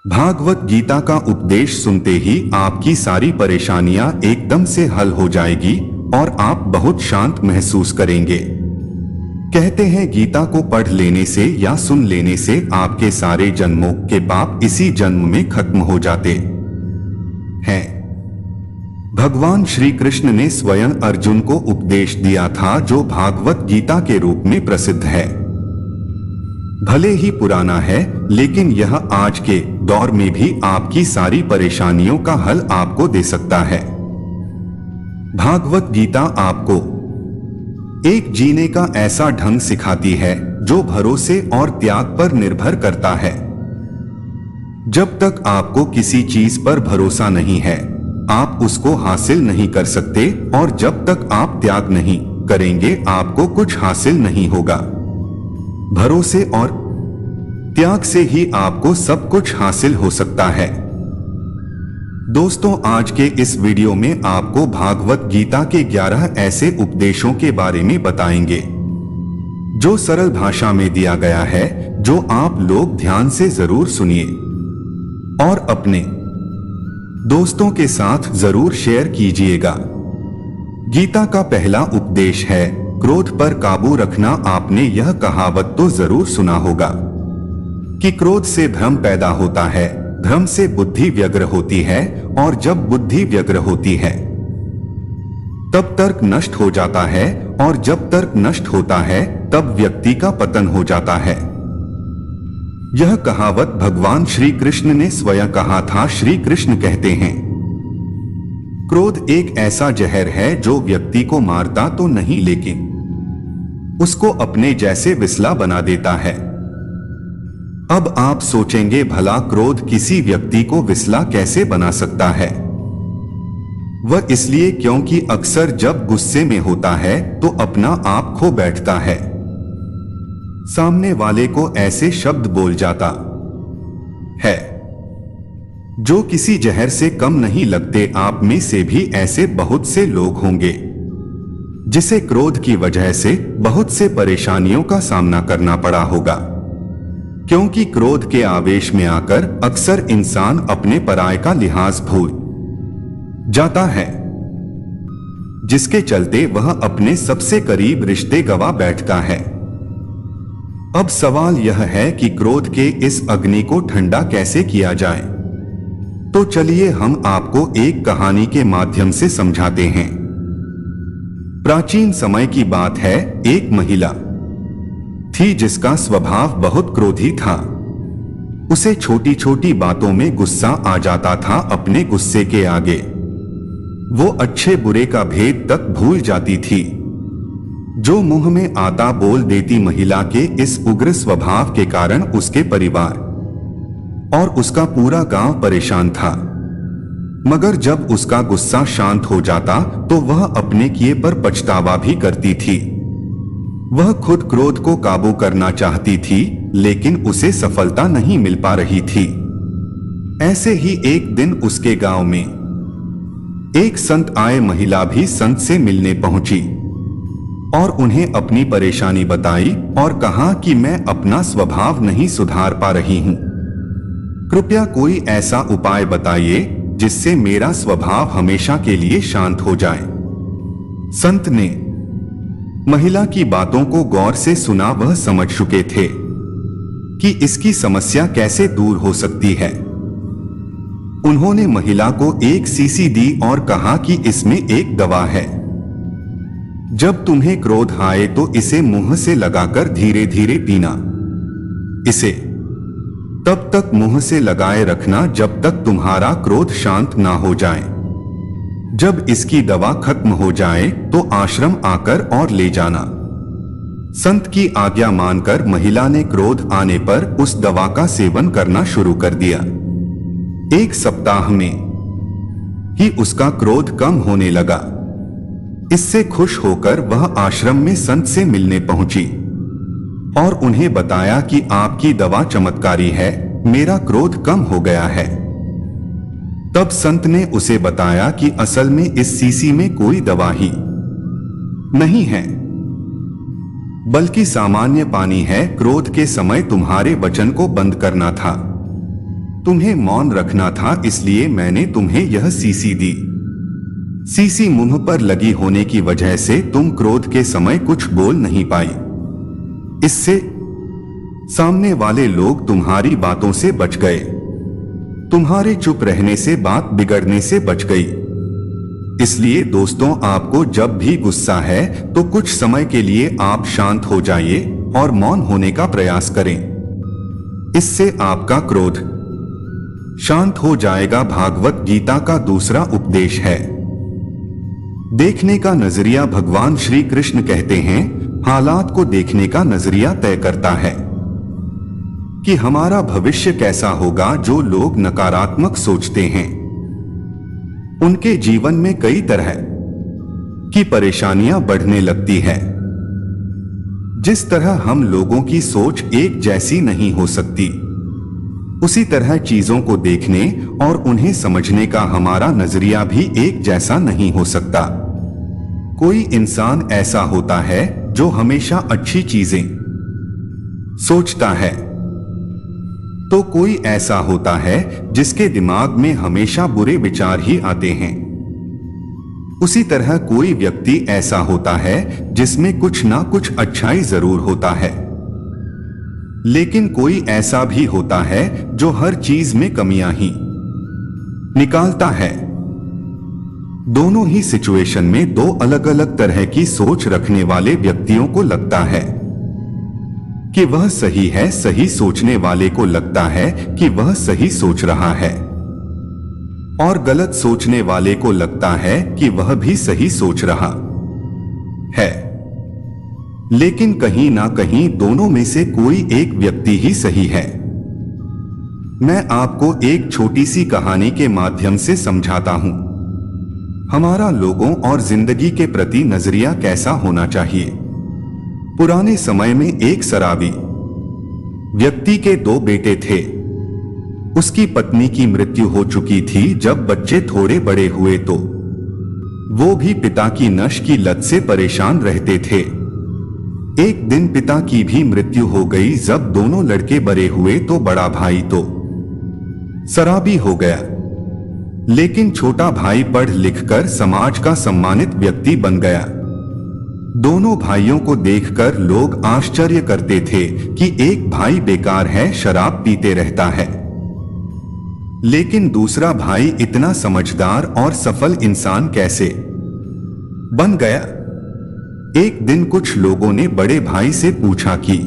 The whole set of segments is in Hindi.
भागवत गीता का उपदेश सुनते ही आपकी सारी परेशानियां एकदम से हल हो जाएगी और आप बहुत शांत महसूस करेंगे। कहते हैं गीता को पढ़ लेने से या सुन लेने से आपके सारे जन्मों के पाप इसी जन्म में खत्म हो जाते हैं। भगवान श्री कृष्ण ने स्वयं अर्जुन को उपदेश दिया था जो भागवत गीता के रूप में प्रसिद्ध है। भले ही पुराना है लेकिन यह आज के दौर में भी आपकी सारी परेशानियों का हल आपको दे सकता है। भागवत गीता आपको एक जीने का ऐसा ढंग सिखाती है जो भरोसे और त्याग पर निर्भर करता है। जब तक आपको किसी चीज पर भरोसा नहीं है आप उसको हासिल नहीं कर सकते और जब तक आप त्याग नहीं करेंगे आपको कुछ हासिल नहीं होगा। भरोसे और त्याग से ही आपको सब कुछ हासिल हो सकता है। दोस्तों, आज के इस वीडियो में आपको भागवत गीता के 11 ऐसे उपदेशों के बारे में बताएंगे जो सरल भाषा में दिया गया है, जो आप लोग ध्यान से जरूर सुनिए और अपने दोस्तों के साथ जरूर शेयर कीजिएगा। गीता का पहला उपदेश है क्रोध पर काबू रखना। आपने यह कहावत तो जरूर सुना होगा कि क्रोध से भ्रम पैदा होता है, भ्रम से बुद्धि व्यग्र होती है और जब बुद्धि व्यग्र होती है तब तर्क नष्ट हो जाता है और जब तर्क नष्ट होता है तब व्यक्ति का पतन हो जाता है। यह कहावत भगवान श्री कृष्ण ने स्वयं कहा था। श्री कृष्ण कहते हैं, क्रोध एक ऐसा जहर है जो व्यक्ति को मारता तो नहीं लेकिन उसको अपने जैसे विसला बना देता है। अब आप सोचेंगे भला क्रोध किसी व्यक्ति को विसला कैसे बना सकता है? वह इसलिए क्योंकि अक्सर जब गुस्से में होता है तो अपना आप खो बैठता है, सामने वाले को ऐसे शब्द बोल जाता है जो किसी जहर से कम नहीं लगते। आप में से भी ऐसे बहुत से लोग होंगे जिसे क्रोध की वजह से बहुत से परेशानियों का सामना करना पड़ा होगा, क्योंकि क्रोध के आवेश में आकर अक्सर इंसान अपने पराये का लिहाज भूल जाता है, जिसके चलते वह अपने सबसे करीब रिश्ते गवा बैठता है। अब सवाल यह है कि क्रोध के इस अग्नि को ठंडा कैसे किया जाए? तो चलिए हम आपको एक कहानी के माध्यम से समझाते हैं। प्राचीन समय की बात है, एक महिला थी जिसका स्वभाव बहुत क्रोधी था। उसे छोटी छोटी बातों में गुस्सा आ जाता था। अपने गुस्से के आगे वो अच्छे बुरे का भेद तक भूल जाती थी। जो मुंह में आता बोल देती। महिला के इस उग्र स्वभाव के कारण उसके परिवार और उसका पूरा गांव परेशान था। मगर जब उसका गुस्सा शांत हो जाता तो वह अपने किए पर पछतावा भी करती थी। वह खुद क्रोध को काबू करना चाहती थी लेकिन उसे सफलता नहीं मिल पा रही थी। ऐसे ही एक दिन उसके गांव में एक संत आए। महिला भी संत से मिलने पहुंची और उन्हें अपनी परेशानी बताई और कहा कि मैं अपना स्वभाव नहीं सुधार पा रही हूं, कृपया कोई ऐसा उपाय बताइए जिससे मेरा स्वभाव हमेशा के लिए शांत हो जाए। संत ने महिला की बातों को गौर से सुना। वह समझ चुके थे कि इसकी समस्या कैसे दूर हो सकती है। उन्होंने महिला को एक शीशी दी और कहा कि इसमें एक दवा है। जब तुम्हें क्रोध आए तो इसे मुंह से लगाकर धीरे धीरे पीना। इसे तब तक मुंह से लगाए रखना जब तक तुम्हारा क्रोध शांत ना हो जाए। जब इसकी दवा खत्म हो जाए तो आश्रम आकर और ले जाना। संत की आज्ञा मानकर महिला ने क्रोध आने पर उस दवा का सेवन करना शुरू कर दिया। एक सप्ताह में ही उसका क्रोध कम होने लगा। इससे खुश होकर वह आश्रम में संत से मिलने पहुंची और उन्हें बताया कि आपकी दवा चमत्कारी है, मेरा क्रोध कम हो गया है। तब संत ने उसे बताया कि असल में इस शीशी में कोई दवा ही नहीं है, बल्कि सामान्य पानी है। क्रोध के समय तुम्हारे वचन को बंद करना था। तुम्हें मौन रखना था, इसलिए मैंने तुम्हें यह सीसी दी। सीसी मुंह पर लगी होने की वजह से तुम क्रोध के समय कुछ बोल नहीं पाई। इससे सामने वाले लोग तुम्हारी बातों से बच गए। तुम्हारे चुप रहने से बात बिगड़ने से बच गई। इसलिए दोस्तों, आपको जब भी गुस्सा है तो कुछ समय के लिए आप शांत हो जाइए और मौन होने का प्रयास करें। इससे आपका क्रोध शांत हो जाएगा। भागवत गीता का दूसरा उपदेश है देखने का नजरिया। भगवान श्री कृष्ण कहते हैं, हालात को देखने का नजरिया तय करता है कि हमारा भविष्य कैसा होगा। जो लोग नकारात्मक सोचते हैं उनके जीवन में कई तरह की परेशानियां बढ़ने लगती है। जिस तरह हम लोगों की सोच एक जैसी नहीं हो सकती, उसी तरह चीजों को देखने और उन्हें समझने का हमारा नजरिया भी एक जैसा नहीं हो सकता। कोई इंसान ऐसा होता है जो हमेशा अच्छी चीजें सोचता है, तो कोई ऐसा होता है जिसके दिमाग में हमेशा बुरे विचार ही आते हैं। उसी तरह कोई व्यक्ति ऐसा होता है जिसमें कुछ ना कुछ अच्छाई जरूर होता है, लेकिन कोई ऐसा भी होता है जो हर चीज में कमियां ही निकालता है। दोनों ही सिचुएशन में दो अलग अलग तरह की सोच रखने वाले व्यक्तियों को लगता है कि वह सही है, सही सोचने वाले को लगता है कि वह सही सोच रहा है, और गलत सोचने वाले को लगता है कि वह भी सही सोच रहा है। लेकिन कहीं ना कहीं दोनों में से कोई एक व्यक्ति ही सही है। मैं आपको एक छोटी सी कहानी के माध्यम से समझाता हूं हमारा लोगों और जिंदगी के प्रति नजरिया कैसा होना चाहिए। पुराने समय में एक शराबी व्यक्ति के दो बेटे थे। उसकी पत्नी की मृत्यु हो चुकी थी। जब बच्चे थोड़े बड़े हुए तो वो भी पिता की नशे की लत से परेशान रहते थे। एक दिन पिता की भी मृत्यु हो गई। जब दोनों लड़के बड़े हुए तो बड़ा भाई तो शराबी हो गया, लेकिन छोटा भाई पढ़ लिखकर समाज का सम्मानित व्यक्ति बन गया। दोनों भाइयों को देखकर लोग आश्चर्य करते थे कि एक भाई बेकार है, शराब पीते रहता है, लेकिन दूसरा भाई इतना समझदार और सफल इंसान कैसे बन गया। एक दिन कुछ लोगों ने बड़े भाई से पूछा कि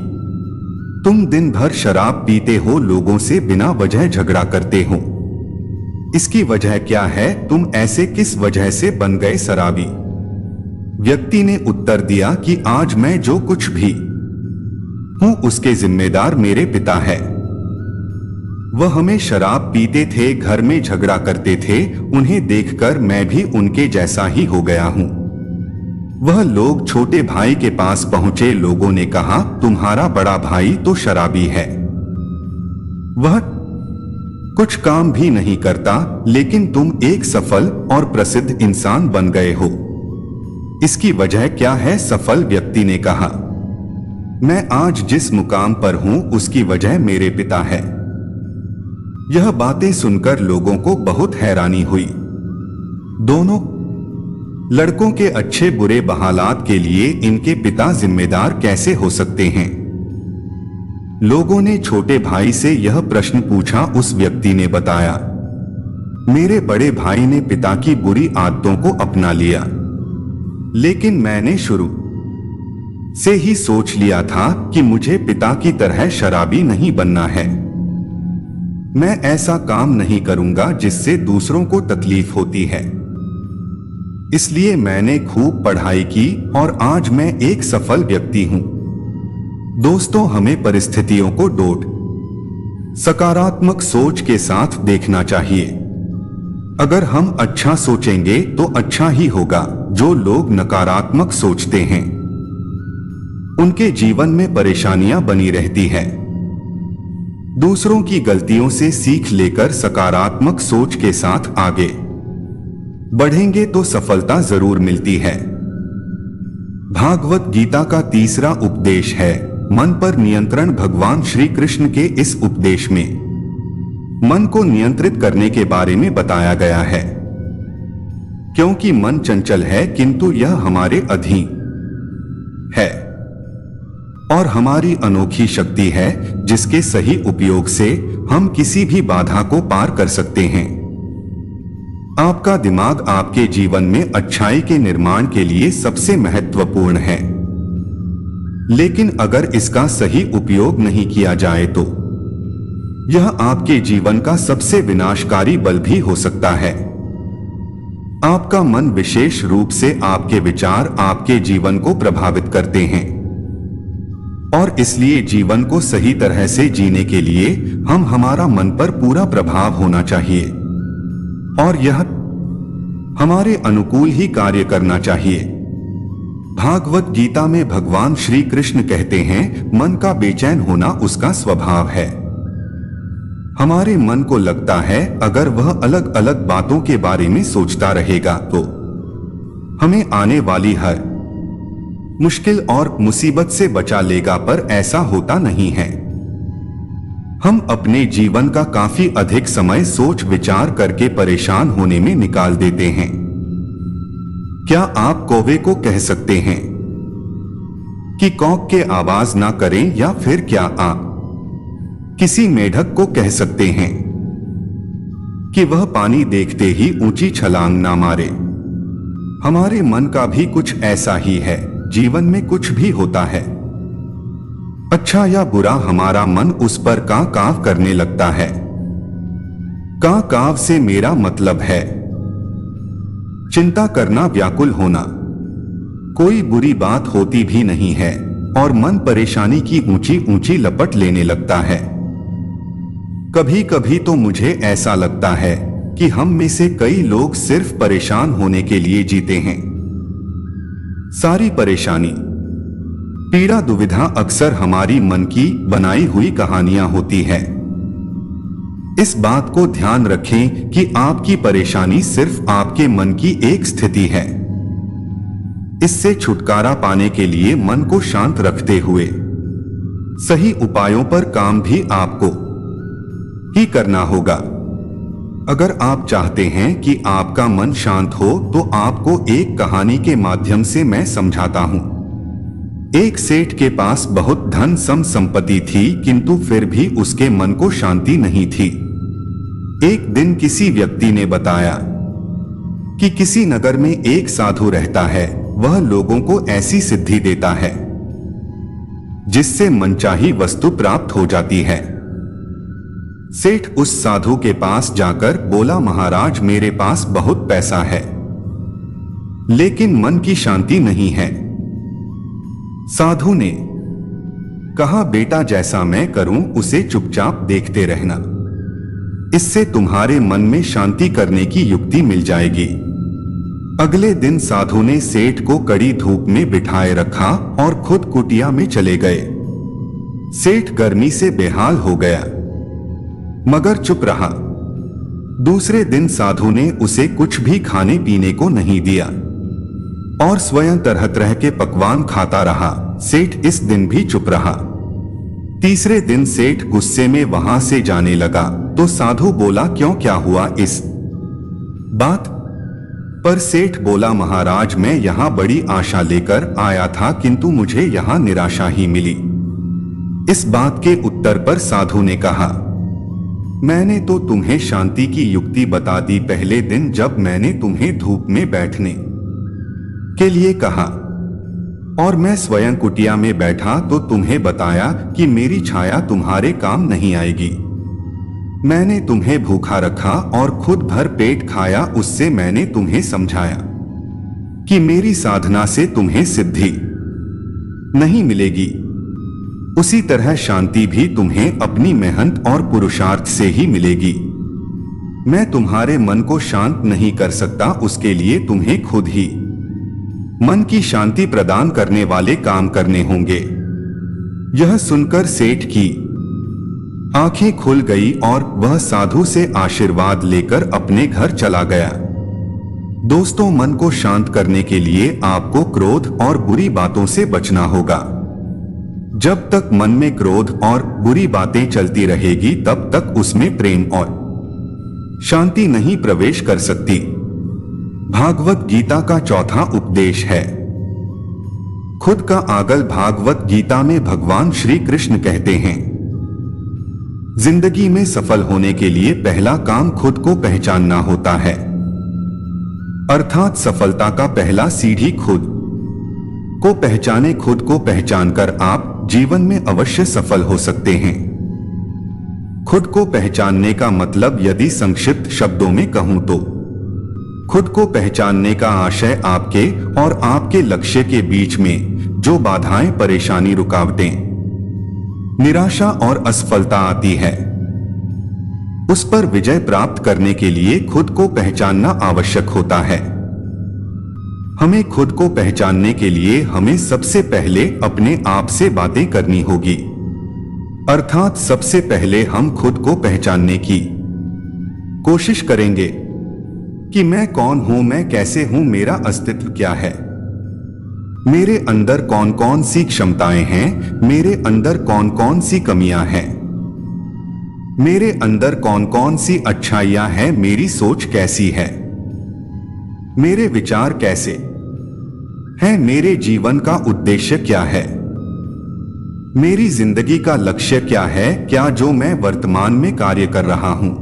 तुम दिन भर शराब पीते हो, लोगों से बिना वजह झगड़ा करते हो, इसकी वजह क्या है? तुम ऐसे किस वजह से बन गए शराबी? व्यक्ति ने उत्तर दिया कि आज मैं जो कुछ भी हूं उसके जिम्मेदार मेरे पिता है। वह हमें शराब पीते थे, घर में झगड़ा करते थे, उन्हें देखकर मैं भी उनके जैसा ही हो गया हूं। वह लोग छोटे भाई के पास पहुंचे। लोगों ने कहा, तुम्हारा बड़ा भाई तो शराबी है, वह कुछ काम भी नहीं करता, लेकिन तुम एक सफल और प्रसिद्ध इंसान बन गए हो, इसकी वजह क्या है? सफल व्यक्ति ने कहा, मैं आज जिस मुकाम पर हूं उसकी वजह मेरे पिता है। यह बातें सुनकर लोगों को बहुत हैरानी हुई। दोनों लड़कों के अच्छे बुरे बहालात के लिए इनके पिता जिम्मेदार कैसे हो सकते हैं? लोगों ने छोटे भाई से यह प्रश्न पूछा। उस व्यक्ति ने बताया, मेरे बड़े भाई ने पिता की बुरी आदतों को अपना लिया, लेकिन मैंने शुरू से ही सोच लिया था कि मुझे पिता की तरह शराबी नहीं बनना है। मैं ऐसा काम नहीं करूंगा जिससे दूसरों को तकलीफ होती है। इसलिए मैंने खूब पढ़ाई की और आज मैं एक सफल व्यक्ति हूं। दोस्तों, हमें परिस्थितियों को सकारात्मक सोच के साथ देखना चाहिए। अगर हम अच्छा सोचेंगे तो अच्छा ही होगा। जो लोग नकारात्मक सोचते हैं उनके जीवन में परेशानियां बनी रहती है। दूसरों की गलतियों से सीख लेकर सकारात्मक सोच के साथ आगे बढ़ेंगे तो सफलता जरूर मिलती है। भागवत गीता का तीसरा उपदेश है मन पर नियंत्रण। भगवान श्री कृष्ण के इस उपदेश में मन को नियंत्रित करने के बारे में बताया गया है, क्योंकि मन चंचल है किंतु यह हमारे अधीन है और हमारी अनोखी शक्ति है जिसके सही उपयोग से हम किसी भी बाधा को पार कर सकते हैं। आपका दिमाग आपके जीवन में अच्छाई के निर्माण के लिए सबसे महत्वपूर्ण है, लेकिन अगर इसका सही उपयोग नहीं किया जाए तो यह आपके जीवन का सबसे विनाशकारी बल भी हो सकता है। आपका मन विशेष रूप से आपके विचार आपके जीवन को प्रभावित करते हैं और इसलिए जीवन को सही तरह से जीने के लिए हमारा मन पर पूरा प्रभाव होना चाहिए और यह हमारे अनुकूल ही कार्य करना चाहिए। भागवत गीता में भगवान श्री कृष्ण कहते हैं, मन का बेचैन होना उसका स्वभाव है। हमारे मन को लगता है अगर वह अलग अलग बातों के बारे में सोचता रहेगा तो हमें आने वाली हर मुश्किल और मुसीबत से बचा लेगा, पर ऐसा होता नहीं है। हम अपने जीवन का काफी अधिक समय सोच विचार करके परेशान होने में निकाल देते हैं। क्या आप कौवे को कह सकते हैं कि कौक के आवाज ना करें, या फिर क्या आप किसी मेढक को कह सकते हैं कि वह पानी देखते ही ऊंची छलांग ना मारे? हमारे मन का भी कुछ ऐसा ही है। जीवन में कुछ भी होता है, अच्छा या बुरा, हमारा मन उस पर काव काव करने लगता है। काव काव से मेरा मतलब है चिंता करना, व्याकुल होना। कोई बुरी बात होती भी नहीं है और मन परेशानी की ऊंची ऊंची लपट लेने लगता है। कभी कभी तो मुझे ऐसा लगता है कि हम में से कई लोग सिर्फ परेशान होने के लिए जीते हैं। सारी परेशानी, पीड़ा, दुविधा अक्सर हमारी मन की बनाई हुई कहानियां होती है। इस बात को ध्यान रखें कि आपकी परेशानी सिर्फ आपके मन की एक स्थिति है। इससे छुटकारा पाने के लिए मन को शांत रखते हुए सही उपायों पर काम भी आपको ही करना होगा। अगर आप चाहते हैं कि आपका मन शांत हो तो आपको एक कहानी के माध्यम से मैं समझाता हूं। एक सेठ के पास बहुत धन संपत्ति थी, किंतु फिर भी उसके मन को शांति नहीं थी। एक दिन किसी व्यक्ति ने बताया कि किसी नगर में एक साधु रहता है। वह लोगों को ऐसी सिद्धि देता है जिससे मनचाही वस्तु प्राप्त हो जाती है। सेठ उस साधु के पास जाकर बोला, महाराज, मेरे पास बहुत पैसा है लेकिन मन की शांति नहीं है। साधु ने कहा, बेटा, जैसा मैं करूं उसे चुपचाप देखते रहना, इससे तुम्हारे मन में शांति करने की युक्ति मिल जाएगी। अगले दिन साधु ने सेठ को कड़ी धूप में बिठाए रखा और खुद कुटिया में चले गए। सेठ गर्मी से बेहाल हो गया मगर चुप रहा। दूसरे दिन साधु ने उसे कुछ भी खाने पीने को नहीं दिया और स्वयं तरह तरह के पकवान खाता रहा। सेठ इस दिन भी चुप रहा। तीसरे दिन सेठ गुस्से में वहां से जाने लगा तो साधु बोला, क्यों, क्या हुआ इस बात पर? सेठ बोला, महाराज, मैं यहाँ बड़ी आशा लेकर आया था किंतु मुझे यहाँ निराशा ही मिली। इस बात के उत्तर पर साधु ने कहा, मैंने तो तुम्हें शांति की युक्ति बता दी पहले दिन, जब मैंने तुम्हें धूप में बैठने के लिए कहा और मैं स्वयं कुटिया में बैठा तो तुम्हें बताया कि मेरी छाया तुम्हारे काम नहीं आएगी। मैंने तुम्हें भूखा रखा और खुद भर पेट खाया, उससे मैंने तुम्हें समझाया कि मेरी साधना से तुम्हें सिद्धि नहीं मिलेगी। उसी तरह शांति भी तुम्हें अपनी मेहनत और पुरुषार्थ से ही मिलेगी। मैं तुम्हारे मन को शांत नहीं कर सकता, उसके लिए तुम्हें खुद ही मन की शांति प्रदान करने वाले काम करने होंगे। यह सुनकर सेठ की आंखें खुल गई और वह साधु से आशीर्वाद लेकर अपने घर चला गया। दोस्तों, मन को शांत करने के लिए आपको क्रोध और बुरी बातों से बचना होगा। जब तक मन में क्रोध और बुरी बातें चलती रहेगी तब तक उसमें प्रेम और शांति नहीं प्रवेश कर सकती। भागवत गीता का चौथा उपदेश है खुद का आगल। भागवत गीता में भगवान श्री कृष्ण कहते हैं, जिंदगी में सफल होने के लिए पहला काम खुद को पहचानना होता है, अर्थात सफलता का पहला सीढ़ी खुद को पहचाने। खुद को पहचानकर आप जीवन में अवश्य सफल हो सकते हैं। खुद को पहचानने का मतलब यदि संक्षिप्त शब्दों में कहूं तो खुद को पहचानने का आशय आपके और आपके लक्ष्य के बीच में जो बाधाएं, परेशानी, रुकावटें, निराशा और असफलता आती है, उस पर विजय प्राप्त करने के लिए खुद को पहचानना आवश्यक होता है। हमें खुद को पहचानने के लिए हमें सबसे पहले अपने आप से बातें करनी होगी, अर्थात सबसे पहले हम खुद को पहचानने की कोशिश करेंगे कि मैं कौन हूं, मैं कैसे हूं, मेरा अस्तित्व क्या है, मेरे अंदर कौन कौन सी क्षमताएं हैं, मेरे अंदर कौन कौन सी कमियां हैं, मेरे अंदर कौन कौन सी अच्छाइयां हैं, मेरी सोच कैसी है, मेरे विचार कैसे हैं, मेरे जीवन का उद्देश्य क्या है, मेरी जिंदगी का लक्ष्य क्या है, क्या जो मैं वर्तमान में कार्य कर रहा हूं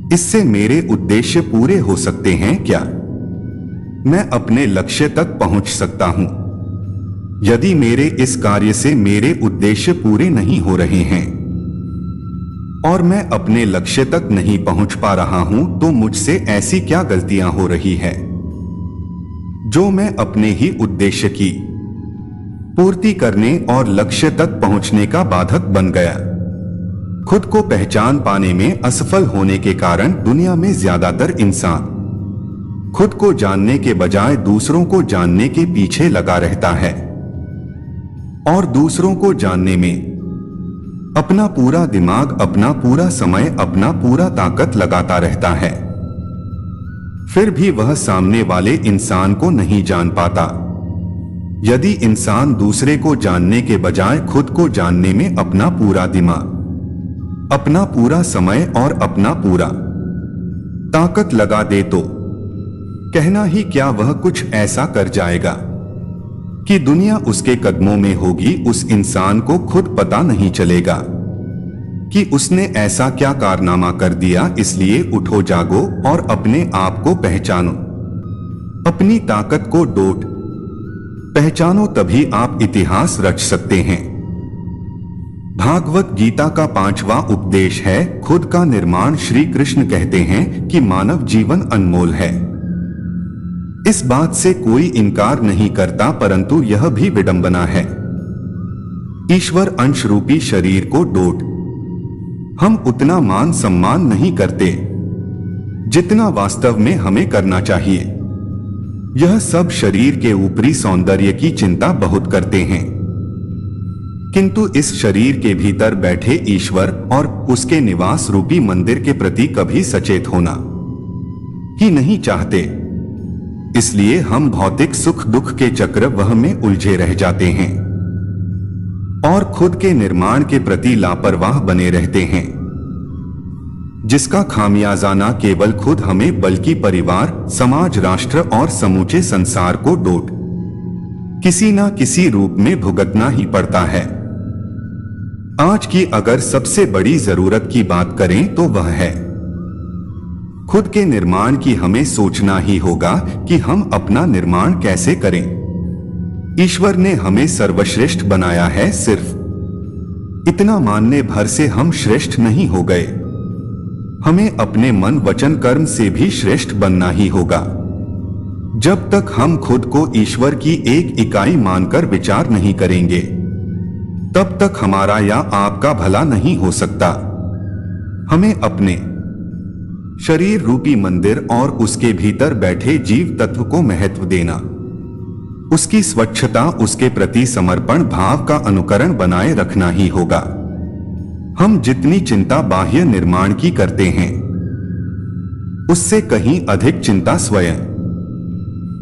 इससे मेरे उद्देश्य पूरे हो सकते हैं, क्या मैं अपने लक्ष्य तक पहुंच सकता हूं। यदि मेरे इस कार्य से मेरे उद्देश्य पूरे नहीं हो रहे हैं और मैं अपने लक्ष्य तक नहीं पहुंच पा रहा हूं तो मुझसे ऐसी क्या गलतियां हो रही है जो मैं अपने ही उद्देश्य की पूर्ति करने और लक्ष्य तक पहुंचने का बाधक बन गया। खुद को पहचान पाने में असफल होने के कारण दुनिया में ज्यादातर इंसान खुद को जानने के बजाय दूसरों को जानने के पीछे लगा रहता है और दूसरों को जानने में अपना पूरा दिमाग, अपना पूरा समय, अपना पूरा ताकत लगाता रहता है। फिर भी वह सामने वाले इंसान को नहीं जान पाता। यदि इंसान दूसरे को जानने के बजाय खुद को जानने में अपना पूरा दिमाग, अपना पूरा समय और अपना पूरा ताकत लगा दे तो कहना ही क्या वह कुछ ऐसा कर जाएगा कि दुनिया उसके कदमों में होगी। उस इंसान को खुद पता नहीं चलेगा कि उसने ऐसा क्या कारनामा कर दिया। इसलिए उठो, जागो और अपने आप को पहचानो, अपनी ताकत को डोट पहचानो, तभी आप इतिहास रच सकते हैं। भागवत गीता का 5वां उपदेश है खुद का निर्माण। श्री कृष्ण कहते हैं कि मानव जीवन अनमोल है, इस बात से कोई इनकार नहीं करता, परंतु यह भी विडंबना है ईश्वर अंश रूपी शरीर को डोट हम उतना मान सम्मान नहीं करते जितना वास्तव में हमें करना चाहिए। यह सब शरीर के ऊपरी सौंदर्य की चिंता बहुत करते हैं, किंतु इस शरीर के भीतर बैठे ईश्वर और उसके निवास रूपी मंदिर के प्रति कभी सचेत होना ही नहीं चाहते। इसलिए हम भौतिक सुख दुख के चक्रवाह में उलझे रह जाते हैं और खुद के निर्माण के प्रति लापरवाह बने रहते हैं, जिसका खामियाजा न केवल खुद हमें बल्कि परिवार, समाज, राष्ट्र और समूचे संसार को डोट किसी न किसी रूप में भुगतना ही पड़ता है। आज की अगर सबसे बड़ी जरूरत की बात करें तो वह है खुद के निर्माण की। हमें सोचना ही होगा कि हम अपना निर्माण कैसे करें। ईश्वर ने हमें सर्वश्रेष्ठ बनाया है, सिर्फ इतना मानने भर से हम श्रेष्ठ नहीं हो गए। हमें अपने मन, वचन, कर्म से भी श्रेष्ठ बनना ही होगा। जब तक हम खुद को ईश्वर की एक इकाई मानकर विचार नहीं करेंगे तब तक हमारा या आपका भला नहीं हो सकता। हमें अपने शरीर रूपी मंदिर और उसके भीतर बैठे जीव तत्व को महत्व देना, उसकी स्वच्छता, उसके प्रति समर्पण भाव का अनुकरण बनाए रखना ही होगा। हम जितनी चिंता बाह्य निर्माण की करते हैं उससे कहीं अधिक चिंता स्वयं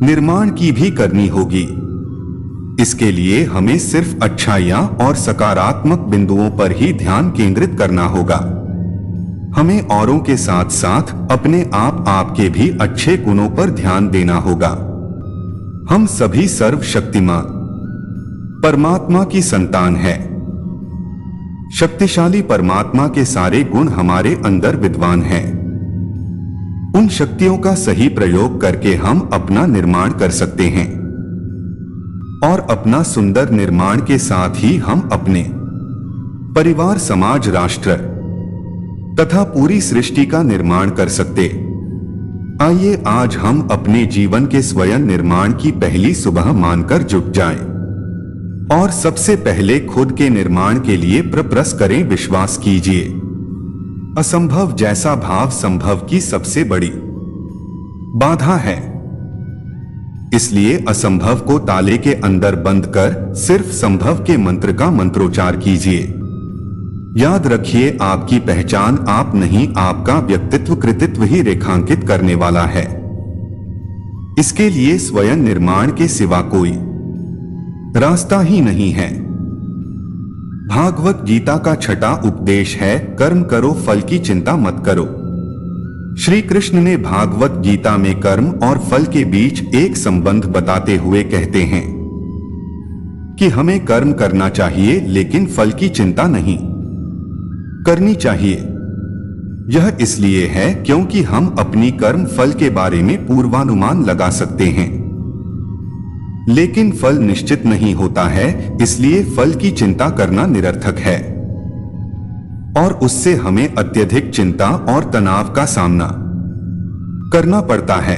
निर्माण की भी करनी होगी। इसके लिए हमें सिर्फ अच्छाइयां और सकारात्मक बिंदुओं पर ही ध्यान केंद्रित करना होगा। हमें औरों के साथ साथ अपने आपके भी अच्छे गुणों पर ध्यान देना होगा। हम सभी सर्वशक्तिमान परमात्मा की संतान है। शक्तिशाली परमात्मा के सारे गुण हमारे अंदर विद्वान हैं। उन शक्तियों का सही प्रयोग करके हम अपना निर्माण कर सकते हैं और अपना सुंदर निर्माण के साथ ही हम अपने परिवार, समाज, राष्ट्र तथा पूरी सृष्टि का निर्माण कर सकते। आइए आज हम अपने जीवन के स्वयं निर्माण की पहली सुबह मानकर जुट जाएं और सबसे पहले खुद के निर्माण के लिए प्रयास करें। विश्वास कीजिए, असंभव जैसा भाव संभव की सबसे बड़ी बाधा है। इसलिए असंभव को ताले के अंदर बंद कर सिर्फ संभव के मंत्र का मंत्रोच्चार कीजिए। याद रखिए, आपकी पहचान आप नहीं, आपका व्यक्तित्व कृतित्व ही रेखांकित करने वाला है। इसके लिए स्वयं निर्माण के सिवा कोई रास्ता ही नहीं है। भागवत गीता का छठा उपदेश है, कर्म करो, फल की चिंता मत करो। श्री कृष्ण ने भागवत गीता में कर्म और फल के बीच एक संबंध बताते हुए कहते हैं कि हमें कर्म करना चाहिए लेकिन फल की चिंता नहीं करनी चाहिए। यह इसलिए है क्योंकि हम अपनी कर्म फल के बारे में पूर्वानुमान लगा सकते हैं, लेकिन फल निश्चित नहीं होता है, इसलिए फल की चिंता करना निरर्थक है और उससे हमें अत्यधिक चिंता और तनाव का सामना करना पड़ता है।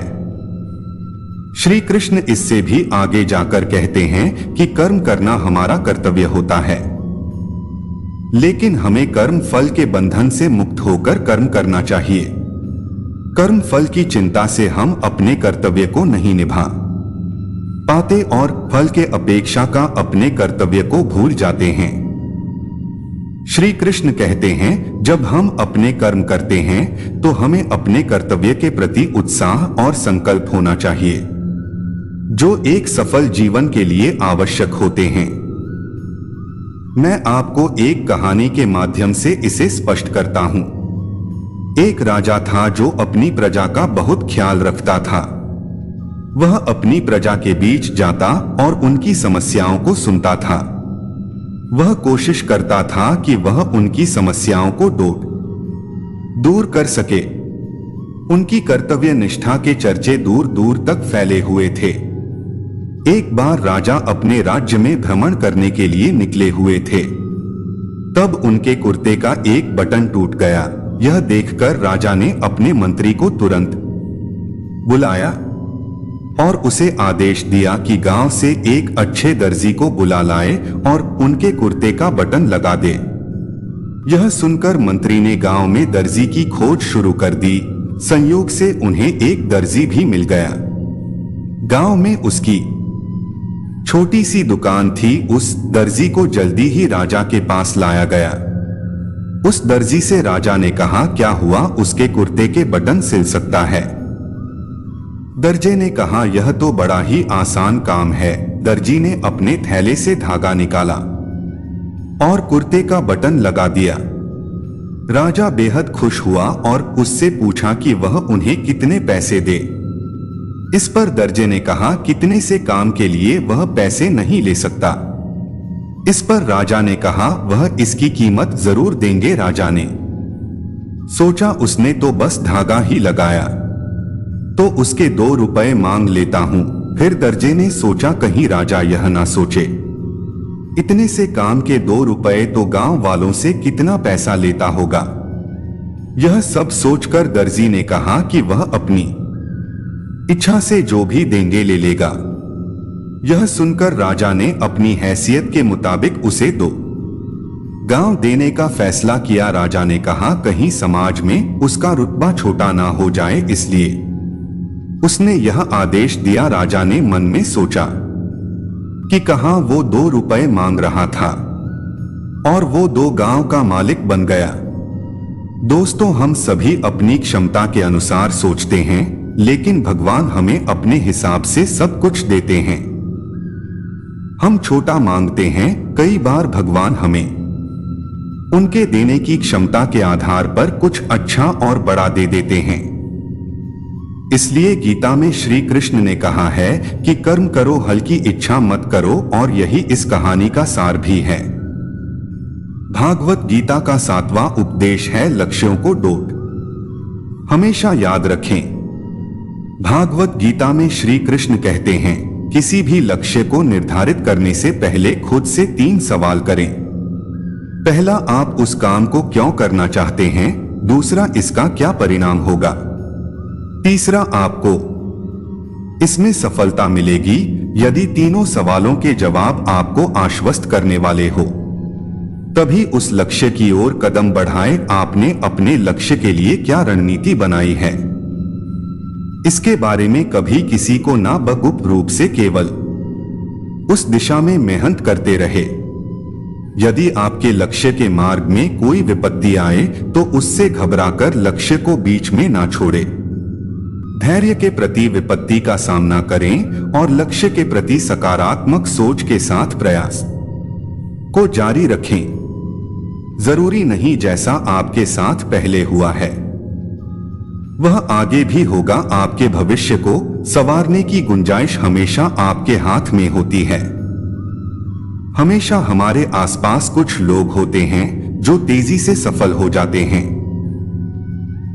श्री कृष्ण इससे भी आगे जाकर कहते हैं कि कर्म करना हमारा कर्तव्य होता है, लेकिन हमें कर्म फल के बंधन से मुक्त होकर कर्म करना चाहिए। कर्म फल की चिंता से हम अपने कर्तव्य को नहीं निभा पाते और फल के अपेक्षा का अपने कर्तव्य को भूल जाते हैं। श्री कृष्ण कहते हैं, जब हम अपने कर्म करते हैं तो हमें अपने कर्तव्य के प्रति उत्साह और संकल्प होना चाहिए, जो एक सफल जीवन के लिए आवश्यक होते हैं। मैं आपको एक कहानी के माध्यम से इसे स्पष्ट करता हूं। एक राजा था जो अपनी प्रजा का बहुत ख्याल रखता था। वह अपनी प्रजा के बीच जाता और उनकी समस्याओं को सुनता था। वह कोशिश करता था कि वह उनकी समस्याओं को दूर कर सके। उनकी कर्तव्य निष्ठा के चर्चे दूर दूर तक फैले हुए थे। एक बार राजा अपने राज्य में भ्रमण करने के लिए निकले हुए थे। तब उनके कुर्ते का एक बटन टूट गया। यह देखकर राजा ने अपने मंत्री को तुरंत बुलाया और उसे आदेश दिया कि गांव से एक अच्छे दर्जी को बुला लाए और उनके कुर्ते का बटन लगा दे। यह सुनकर मंत्री ने गांव में दर्जी की खोज शुरू कर दी। संयोग से उन्हें एक दर्जी भी मिल गया। गांव में उसकी छोटी सी दुकान थी। उस दर्जी को जल्दी ही राजा के पास लाया गया। उस दर्जी से राजा ने कहा, क्या हुआ, उसके कुर्ते के बटन सिल सकता है? दर्जे ने कहा, यह तो बड़ा ही आसान काम है। दर्जी ने अपने थैले से धागा निकाला और कुर्ते का बटन लगा दिया। राजा बेहद खुश हुआ और उससे पूछा कि वह उन्हें कितने पैसे दे। इस पर दर्जे ने कहा, कितने से काम के लिए वह पैसे नहीं ले सकता। इस पर राजा ने कहा, वह इसकी कीमत जरूर देंगे। राजा ने सोचा, उसने तो बस धागा ही लगाया, तो उसके 2 रुपए मांग लेता हूं। फिर दर्जे ने सोचा, कहीं राजा यह ना सोचे, इतने से काम के 2 रुपए तो गांव वालों से कितना पैसा लेता होगा। यह सब सोचकर दर्जी ने कहा कि वह अपनी इच्छा से जो भी देंगे ले लेगा। यह सुनकर राजा ने अपनी हैसियत के मुताबिक उसे 2 गांव देने का फैसला किया। राजा ने कहा, कहीं समाज में उसका रुतबा छोटा ना हो जाए, इसलिए उसने यह आदेश दिया। राजा ने मन में सोचा कि कहां वो 2 रुपए मांग रहा था और वो 2 गांव का मालिक बन गया। दोस्तों, हम सभी अपनी क्षमता के अनुसार सोचते हैं, लेकिन भगवान हमें अपने हिसाब से सब कुछ देते हैं। हम छोटा मांगते हैं, कई बार भगवान हमें उनके देने की क्षमता के आधार पर कुछ अच्छा और बड़ा दे देते हैं। इसलिए गीता में श्री कृष्ण ने कहा है कि कर्म करो, हल्की इच्छा मत करो, और यही इस कहानी का सार भी है। भागवत गीता का 7वां उपदेश है लक्ष्यों को डोट। हमेशा याद रखें, भागवत गीता में श्री कृष्ण कहते हैं, किसी भी लक्ष्य को निर्धारित करने से पहले खुद से 3 सवाल करें। पहला, आप उस काम को क्यों करना चाहते हैं? दूसरा, इसका क्या परिणाम होगा? तीसरा, आपको इसमें सफलता मिलेगी? यदि तीनों सवालों के जवाब आपको आश्वस्त करने वाले हो, तभी उस लक्ष्य की ओर कदम बढ़ाएं। आपने अपने लक्ष्य के लिए क्या रणनीति बनाई है, इसके बारे में कभी किसी को ना बगुप्त रूप से केवल उस दिशा में मेहनत करते रहे। यदि आपके लक्ष्य के मार्ग में कोई विपत्ति आए तो उससे घबराकर लक्ष्य को बीच में ना छोड़े। धैर्य के प्रति विपत्ति का सामना करें और लक्ष्य के प्रति सकारात्मक सोच के साथ प्रयास को जारी रखें। जरूरी नहीं जैसा आपके साथ पहले हुआ है वह आगे भी होगा। आपके भविष्य को संवारने की गुंजाइश हमेशा आपके हाथ में होती है। हमेशा हमारे आसपास कुछ लोग होते हैं जो तेजी से सफल हो जाते हैं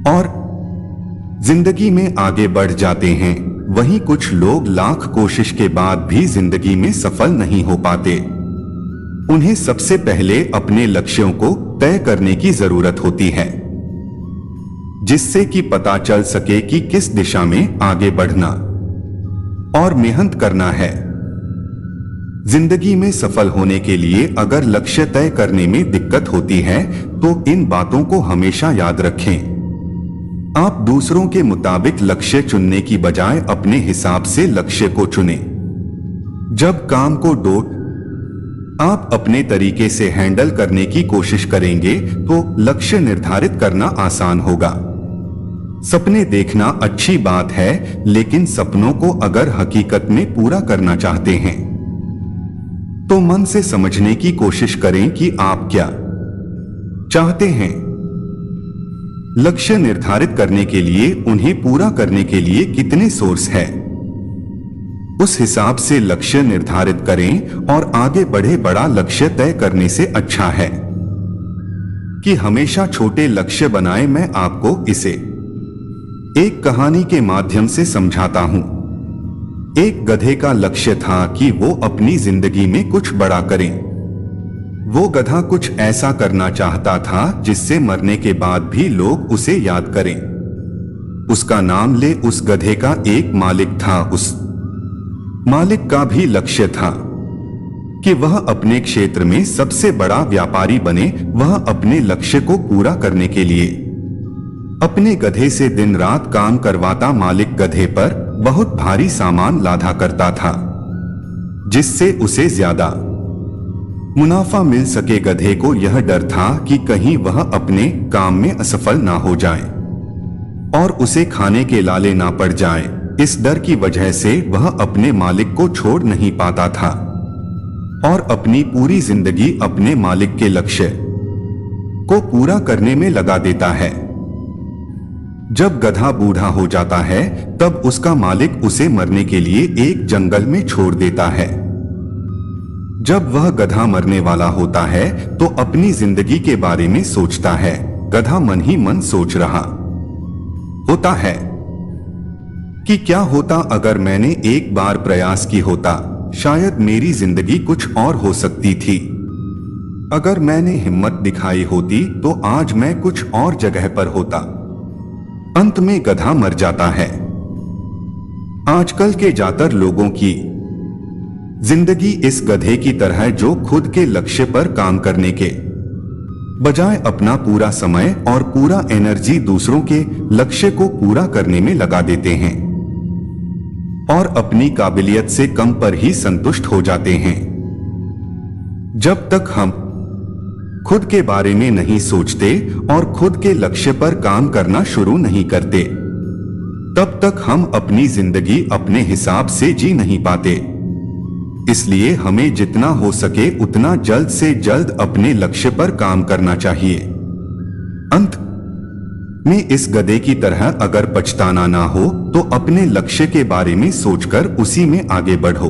और जिंदगी में आगे बढ़ जाते हैं। वहीं कुछ लोग लाख कोशिश के बाद भी जिंदगी में सफल नहीं हो पाते। उन्हें सबसे पहले अपने लक्ष्यों को तय करने की जरूरत होती है, जिससे कि पता चल सके कि किस दिशा में आगे बढ़ना और मेहनत करना है। जिंदगी में सफल होने के लिए अगर लक्ष्य तय करने में दिक्कत होती है तो इन बातों को हमेशा याद रखें। आप दूसरों के मुताबिक लक्ष्य चुनने की बजाय अपने हिसाब से लक्ष्य को चुनें। जब काम को डोट आप अपने तरीके से हैंडल करने की कोशिश करेंगे तो लक्ष्य निर्धारित करना आसान होगा। सपने देखना अच्छी बात है, लेकिन सपनों को अगर हकीकत में पूरा करना चाहते हैं तो मन से समझने की कोशिश करें कि आप क्या चाहते हैं। लक्ष्य निर्धारित करने के लिए उन्हें पूरा करने के लिए कितने सोर्स है, उस हिसाब से लक्ष्य निर्धारित करें और आगे बढ़े। बड़ा लक्ष्य तय करने से अच्छा है कि हमेशा छोटे लक्ष्य बनाएं। मैं आपको इसे एक कहानी के माध्यम से समझाता हूं। एक गधे का लक्ष्य था कि वो अपनी जिंदगी में कुछ बड़ा करे। वो गधा कुछ ऐसा करना चाहता था जिससे मरने के बाद भी लोग उसे याद करें। उसका नाम ले। उस गधे का एक मालिक था। उस मालिक का भी लक्ष्य था कि वह अपने क्षेत्र में सबसे बड़ा व्यापारी बने। वह अपने लक्ष्य को पूरा करने के लिए अपने गधे से दिन रात काम करवाता। मालिक गधे पर बहुत भारी सामान लादा करता था जिससे उसे ज्यादा मुनाफा मिल सके। गधे को यह डर था कि कहीं वह अपने काम में असफल ना हो जाए और उसे खाने के लाले ना पड़ जाए। इस डर की वजह से वह अपने मालिक को छोड़ नहीं पाता था और अपनी पूरी जिंदगी अपने मालिक के लक्ष्य को पूरा करने में लगा देता है। जब गधा बूढ़ा हो जाता है तब उसका मालिक उसे मरने के लिए एक जंगल में छोड़ देता है। जब वह गधा मरने वाला होता है तो अपनी जिंदगी के बारे में सोचता है। गधा मन ही मन सोच रहा होता है कि क्या होता अगर मैंने एक बार प्रयास की होता, शायद मेरी जिंदगी कुछ और हो सकती थी। अगर मैंने हिम्मत दिखाई होती तो आज मैं कुछ और जगह पर होता। अंत में गधा मर जाता है। आजकल के ज्यादातर लोगों की जिंदगी इस गधे की तरह जो खुद के लक्ष्य पर काम करने के बजाय अपना पूरा समय और पूरा एनर्जी दूसरों के लक्ष्य को पूरा करने में लगा देते हैं और अपनी काबिलियत से कम पर ही संतुष्ट हो जाते हैं। जब तक हम खुद के बारे में नहीं सोचते और खुद के लक्ष्य पर काम करना शुरू नहीं करते, तब तक हम अपनी जिंदगी अपने हिसाब से जी नहीं पाते। इसलिए हमें जितना हो सके उतना जल्द से जल्द अपने लक्ष्य पर काम करना चाहिए। अंत में इस गधे की तरह अगर पछताना ना हो तो अपने लक्ष्य के बारे में सोचकर उसी में आगे बढ़ो।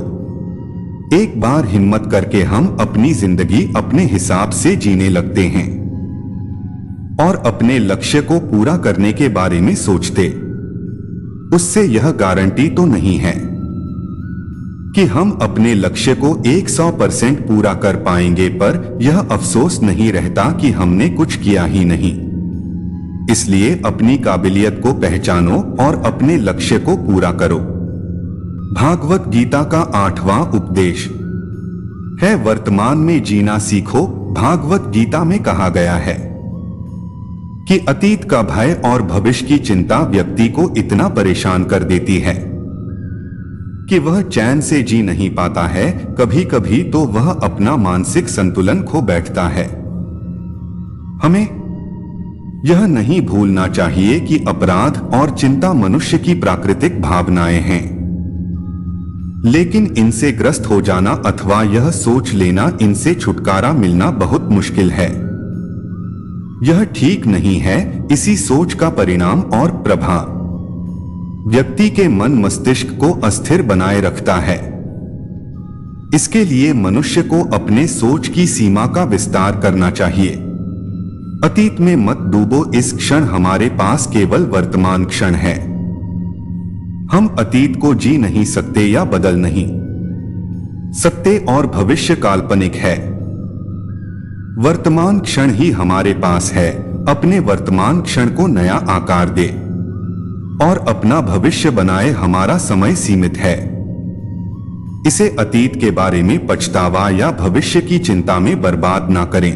एक बार हिम्मत करके हम अपनी जिंदगी अपने हिसाब से जीने लगते हैं और अपने लक्ष्य को पूरा करने के बारे में सोचते, उससे यह गारंटी तो नहीं है कि हम अपने लक्ष्य को 100% पूरा कर पाएंगे, पर यह अफसोस नहीं रहता कि हमने कुछ किया ही नहीं। इसलिए अपनी काबिलियत को पहचानो और अपने लक्ष्य को पूरा करो। भागवत गीता का 8वां उपदेश है वर्तमान में जीना सीखो। भागवत गीता में कहा गया है कि अतीत का भय और भविष्य की चिंता व्यक्ति को इतना परेशान कर देती है कि वह चैन से जी नहीं पाता है। कभी कभी तो वह अपना मानसिक संतुलन खो बैठता है। हमें यह नहीं भूलना चाहिए कि अपराध और चिंता मनुष्य की प्राकृतिक भावनाएं हैं, लेकिन इनसे ग्रस्त हो जाना अथवा यह सोच लेना इनसे छुटकारा मिलना बहुत मुश्किल है। यह ठीक नहीं है। इसी सोच का परिणाम और प्रभाव व्यक्ति के मन मस्तिष्क को अस्थिर बनाए रखता है। इसके लिए मनुष्य को अपने सोच की सीमा का विस्तार करना चाहिए। अतीत में मत डूबो। इस क्षण हमारे पास केवल वर्तमान क्षण है। हम अतीत को जी नहीं सकते या बदल नहीं सकते और भविष्य काल्पनिक है। वर्तमान क्षण ही हमारे पास है। अपने वर्तमान क्षण को नया आकार दे और अपना भविष्य बनाए। हमारा समय सीमित है। इसे अतीत के बारे में पछतावा या भविष्य की चिंता में बर्बाद ना करें।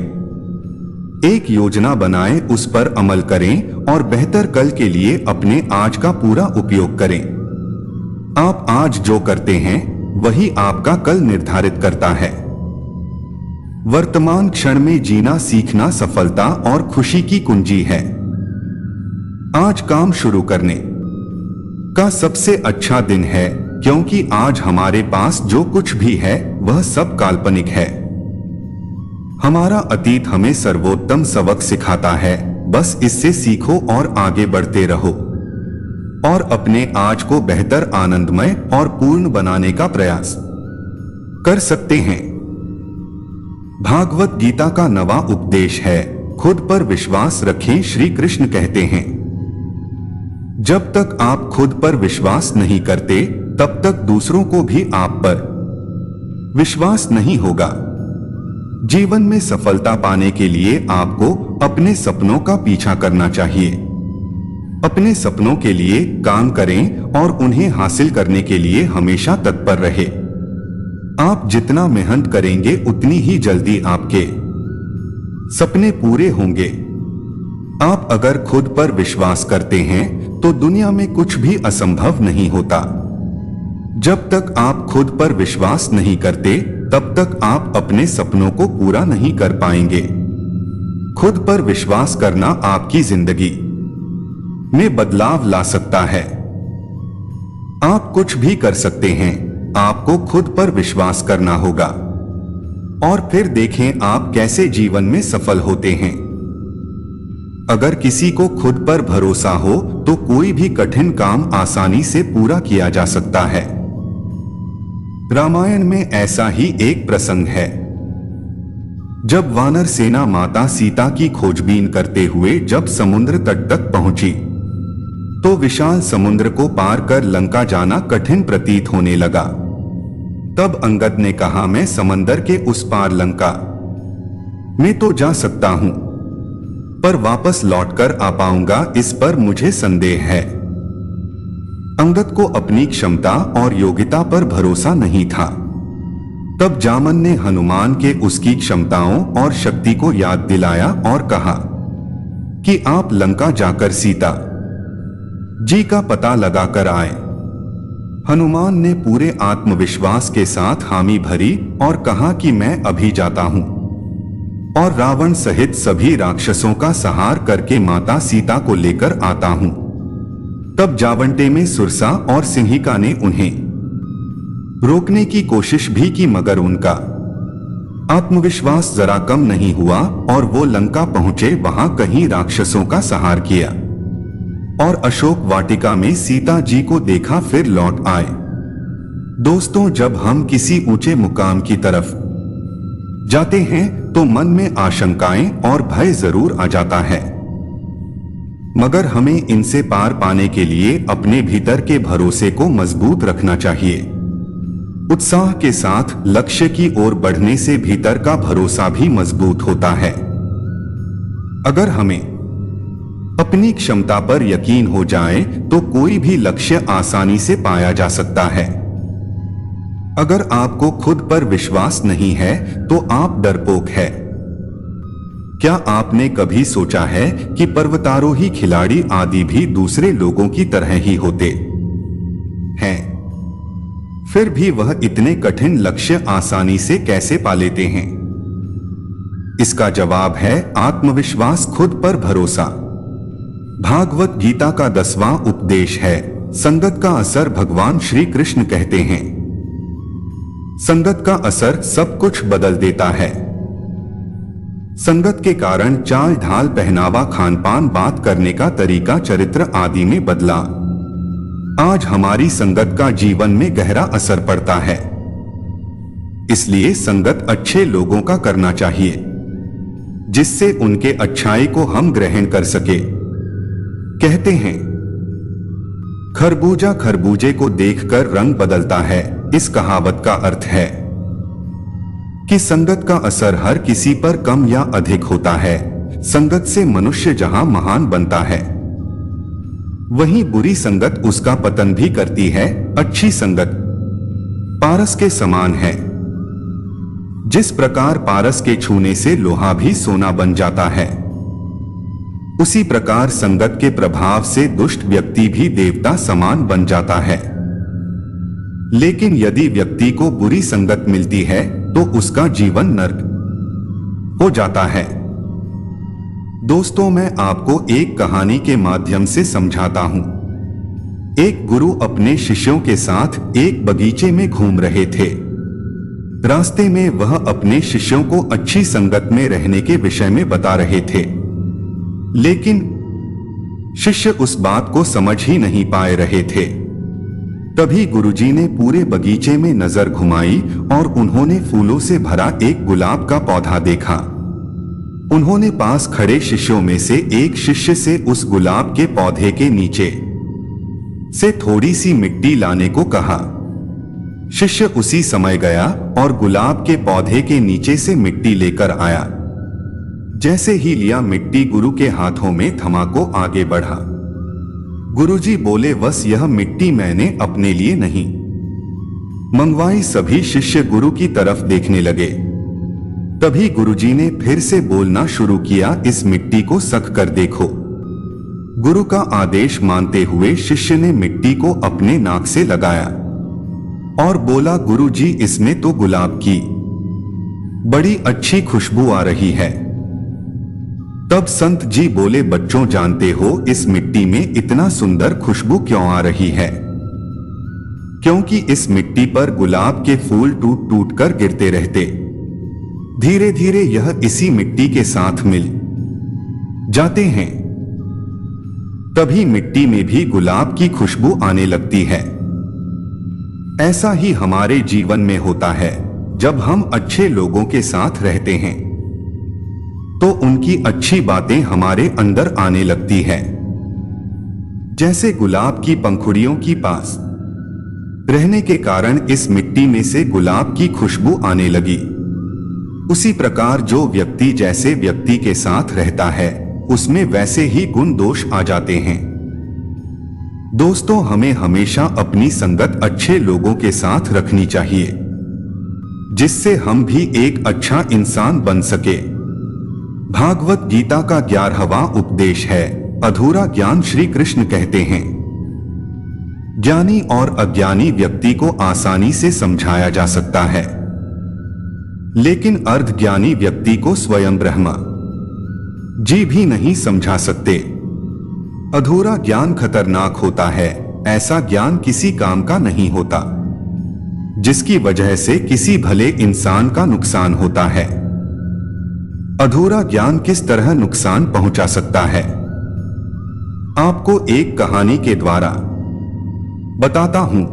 एक योजना बनाएं, उस पर अमल करें और बेहतर कल के लिए अपने आज का पूरा उपयोग करें। आप आज जो करते हैं वही आपका कल निर्धारित करता है। वर्तमान क्षण में जीना सीखना सफलता और खुशी की कुंजी है। आज काम शुरू करने का सबसे अच्छा दिन है, क्योंकि आज हमारे पास जो कुछ भी है वह सब काल्पनिक है। हमारा अतीत हमें सर्वोत्तम सबक सिखाता है। बस इससे सीखो और आगे बढ़ते रहो और अपने आज को बेहतर, आनंदमय और पूर्ण बनाने का प्रयास कर सकते हैं। भागवत गीता का 9वां उपदेश है खुद पर विश्वास रखें। श्री कृष्ण कहते हैं, जब तक आप खुद पर विश्वास नहीं करते तब तक दूसरों को भी आप पर विश्वास नहीं होगा। जीवन में सफलता पाने के लिए आपको अपने सपनों का पीछा करना चाहिए। अपने सपनों के लिए काम करें और उन्हें हासिल करने के लिए हमेशा तत्पर रहे। आप जितना मेहनत करेंगे उतनी ही जल्दी आपके सपने पूरे होंगे। आप अगर खुद पर विश्वास करते हैं तो दुनिया में कुछ भी असंभव नहीं होता। जब तक आप खुद पर विश्वास नहीं करते तब तक आप अपने सपनों को पूरा नहीं कर पाएंगे। खुद पर विश्वास करना आपकी जिंदगी में बदलाव ला सकता है। आप कुछ भी कर सकते हैं। आपको खुद पर विश्वास करना होगा और फिर देखें आप कैसे जीवन में सफल होते हैं। अगर किसी को खुद पर भरोसा हो तो कोई भी कठिन काम आसानी से पूरा किया जा सकता है। रामायण में ऐसा ही एक प्रसंग है। जब वानर सेना माता सीता की खोजबीन करते हुए जब समुद्र तट तक पहुंची तो विशाल समुद्र को पार कर लंका जाना कठिन प्रतीत होने लगा। तब अंगद ने कहा, मैं समंदर के उस पार लंका में तो जा सकता हूं, पर वापस लौटकर आ पाऊंगा इस पर मुझे संदेह है। अंगद को अपनी क्षमता और योग्यता पर भरोसा नहीं था। तब जामन ने हनुमान के उसकी क्षमताओं और शक्ति को याद दिलाया और कहा कि आप लंका जाकर सीता जी का पता लगाकर आए। हनुमान ने पूरे आत्मविश्वास के साथ हामी भरी और कहा कि मैं अभी जाता हूं और रावण सहित सभी राक्षसों का संहार करके माता सीता को लेकर आता हूं। तब जावंटे में सुरसा और सिंहिका ने उन्हें रोकने की कोशिश भी की, मगर उनका आत्मविश्वास जरा कम नहीं हुआ और वो लंका पहुंचे। वहां कहीं राक्षसों का संहार किया और अशोक वाटिका में सीता जी को देखा, फिर लौट आए। दोस्तों, जब हम किसी ऊंचे मुकाम की तरफ जाते हैं तो मन में आशंकाएं और भय जरूर आ जाता है, मगर हमें इनसे पार पाने के लिए अपने भीतर के भरोसे को मजबूत रखना चाहिए। उत्साह के साथ लक्ष्य की ओर बढ़ने से भीतर का भरोसा भी मजबूत होता है। अगर हमें अपनी क्षमता पर यकीन हो जाए तो कोई भी लक्ष्य आसानी से पाया जा सकता है। अगर आपको खुद पर विश्वास नहीं है तो आप डरपोक है। क्या आपने कभी सोचा है कि पर्वतारोही खिलाड़ी आदि भी दूसरे लोगों की तरह ही होते हैं, फिर भी वह इतने कठिन लक्ष्य आसानी से कैसे पा लेते हैं? इसका जवाब है आत्मविश्वास, खुद पर भरोसा। भागवत गीता का 10वां उपदेश है, संगत का असर। भगवान श्री कृष्ण कहते हैं, संगत का असर सब कुछ बदल देता है। संगत के कारण चाल ढाल, पहनावा, खान पान, बात करने का तरीका, चरित्र आदि में बदला। आज हमारी संगत का जीवन में गहरा असर पड़ता है। इसलिए संगत अच्छे लोगों का करना चाहिए, जिससे उनके अच्छाई को हम ग्रहण कर सके। कहते हैं, खरबूजा खरबूजे को देखकर रंग बदलता है। इस कहावत का अर्थ है कि संगत का असर हर किसी पर कम या अधिक होता है। संगत से मनुष्य जहां महान बनता है, वहीं बुरी संगत उसका पतन भी करती है। अच्छी संगत पारस के समान है। जिस प्रकार पारस के छूने से लोहा भी सोना बन जाता है, उसी प्रकार संगत के प्रभाव से दुष्ट व्यक्ति भी देवता समान बन जाता है। लेकिन यदि व्यक्ति को बुरी संगत मिलती है तो उसका जीवन नरक हो जाता है। दोस्तों, मैं आपको एक कहानी के माध्यम से समझाता हूं। एक गुरु अपने शिष्यों के साथ एक बगीचे में घूम रहे थे। रास्ते में वह अपने शिष्यों को अच्छी संगत में रहने के विषय में बता रहे थे, लेकिन शिष्य उस बात को समझ ही नहीं पाए रहे थे। तभी गुरुजी ने पूरे बगीचे में नजर घुमाई और उन्होंने फूलों से भरा एक गुलाब का पौधा देखा। उन्होंने पास खड़े शिष्यों में से एक शिष्य से उस गुलाब के पौधे के नीचे से थोड़ी सी मिट्टी लाने को कहा। शिष्य उसी समय गया और गुलाब के पौधे के नीचे से मिट्टी लेकर आया। जैसे ही लिया, मिट्टी गुरु के हाथों में थमा को आगे बढ़ा। गुरुजी बोले, बस यह मिट्टी मैंने अपने लिए नहीं मंगवाई। सभी शिष्य गुरु की तरफ देखने लगे। तभी गुरुजी ने फिर से बोलना शुरू किया, इस मिट्टी को सख कर देखो। गुरु का आदेश मानते हुए शिष्य ने मिट्टी को अपने नाक से लगाया और बोला, गुरुजी, इसमें तो गुलाब की बड़ी अच्छी खुशबू आ रही है। तब संत जी बोले, बच्चों, जानते हो इस मिट्टी में इतना सुंदर खुशबू क्यों आ रही है? क्योंकि इस मिट्टी पर गुलाब के फूल टूट टूट कर गिरते रहते। धीरे धीरे यह इसी मिट्टी के साथ मिल जाते हैं, तभी मिट्टी में भी गुलाब की खुशबू आने लगती है। ऐसा ही हमारे जीवन में होता है। जब हम अच्छे लोगों के साथ रहते हैं तो उनकी अच्छी बातें हमारे अंदर आने लगती है। जैसे गुलाब की पंखुड़ियों की पास रहने के कारण इस मिट्टी में से गुलाब की खुशबू आने लगी, उसी प्रकार जो व्यक्ति जैसे व्यक्ति के साथ रहता है उसमें वैसे ही गुण दोष आ जाते हैं। दोस्तों, हमें हमेशा अपनी संगत अच्छे लोगों के साथ रखनी चाहिए, जिससे हम भी एक अच्छा इंसान बन सके। भागवत गीता का 11वां उपदेश है, अधूरा ज्ञान। श्री कृष्ण कहते हैं, ज्ञानी और अज्ञानी व्यक्ति को आसानी से समझाया जा सकता है, लेकिन अर्धज्ञानी व्यक्ति को स्वयं ब्रह्मा जी भी नहीं समझा सकते। अधूरा ज्ञान खतरनाक होता है। ऐसा ज्ञान किसी काम का नहीं होता। जिसकी वजह से किसी भले इंसान का नुकसान होता है। अधूरा ज्ञान किस तरह नुकसान पहुंचा सकता है, आपको एक कहानी के द्वारा बताता हूं।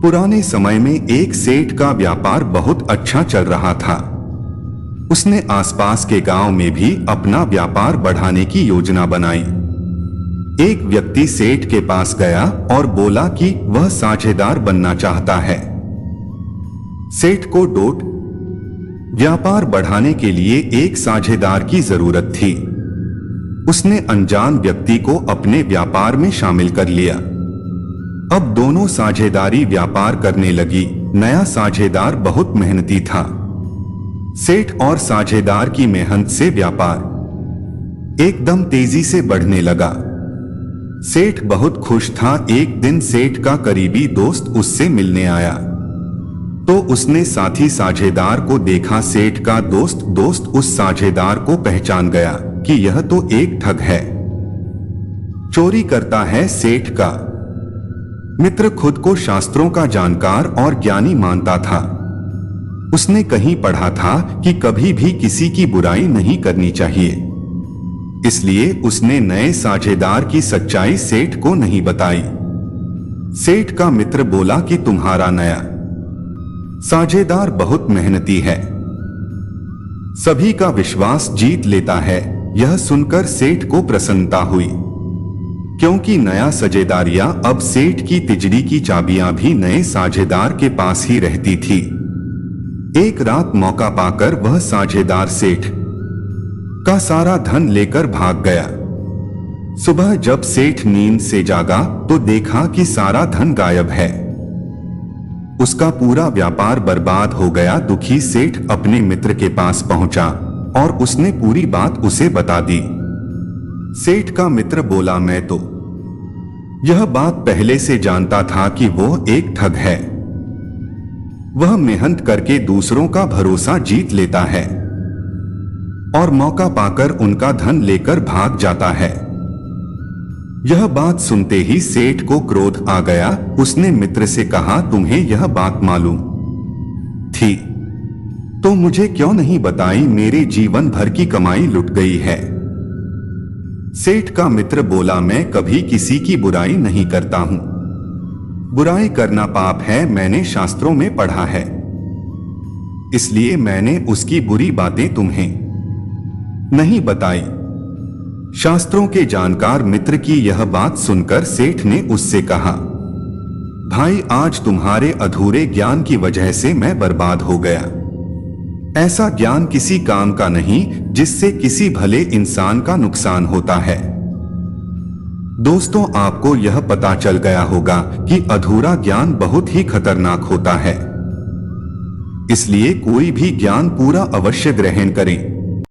पुराने समय में एक सेठ का व्यापार बहुत अच्छा चल रहा था। उसने आसपास के गांव में भी अपना व्यापार बढ़ाने की योजना बनाई। एक व्यक्ति सेठ के पास गया और बोला कि वह साझेदार बनना चाहता है। सेठ को डोट व्यापार बढ़ाने के लिए एक साझेदार की जरूरत थी। उसने अनजान व्यक्ति को अपने व्यापार में शामिल कर लिया। अब दोनों साझेदारी व्यापार करने लगी। नया साझेदार बहुत मेहनती था। सेठ और साझेदार की मेहनत से व्यापार एकदम तेजी से बढ़ने लगा। सेठ बहुत खुश था। एक दिन सेठ का करीबी दोस्त उससे मिलने आया तो उसने साथी साझेदार को देखा। सेठ का दोस्त उस साझेदार को पहचान गया कि यह तो एक ठग है, चोरी करता है। सेठ का मित्र खुद को शास्त्रों का जानकार और ज्ञानी मानता था। उसने कहीं पढ़ा था कि कभी भी किसी की बुराई नहीं करनी चाहिए, इसलिए उसने नए साझेदार की सच्चाई सेठ को नहीं बताई। सेठ का मित्र बोला कि तुम्हारा नया साझेदार बहुत मेहनती है, सभी का विश्वास जीत लेता है। यह सुनकर सेठ को प्रसन्नता हुई, क्योंकि नया साझेदारिया अब सेठ की तिजड़ी की चाबियां भी नए साझेदार के पास ही रहती थी। एक रात मौका पाकर वह साझेदार सेठ का सारा धन लेकर भाग गया। सुबह जब सेठ नींद से जागा तो देखा कि सारा धन गायब है। उसका पूरा व्यापार बर्बाद हो गया। दुखी सेठ अपने मित्र के पास पहुंचा और उसने पूरी बात उसे बता दी। सेठ का मित्र बोला, मैं तो यह बात पहले से जानता था कि वो एक ठग है। वह मेहनत करके दूसरों का भरोसा जीत लेता है और मौका पाकर उनका धन लेकर भाग जाता है। यह बात सुनते ही सेठ को क्रोध आ गया। उसने मित्र से कहा, तुम्हें यह बात मालूम थी तो मुझे क्यों नहीं बताई? मेरे जीवन भर की कमाई लुट गई है। सेठ का मित्र बोला, मैं कभी किसी की बुराई नहीं करता हूं। बुराई करना पाप है, मैंने शास्त्रों में पढ़ा है, इसलिए मैंने उसकी बुरी बातें तुम्हें नहीं बताई। शास्त्रों के जानकार मित्र की यह बात सुनकर सेठ ने उससे कहा, भाई आज तुम्हारे अधूरे ज्ञान की वजह से मैं बर्बाद हो गया। ऐसा ज्ञान किसी काम का नहीं जिससे किसी भले इंसान का नुकसान होता है। दोस्तों, आपको यह पता चल गया होगा कि अधूरा ज्ञान बहुत ही खतरनाक होता है, इसलिए कोई भी ज्ञान पूरा अवश्य ग्रहण करें।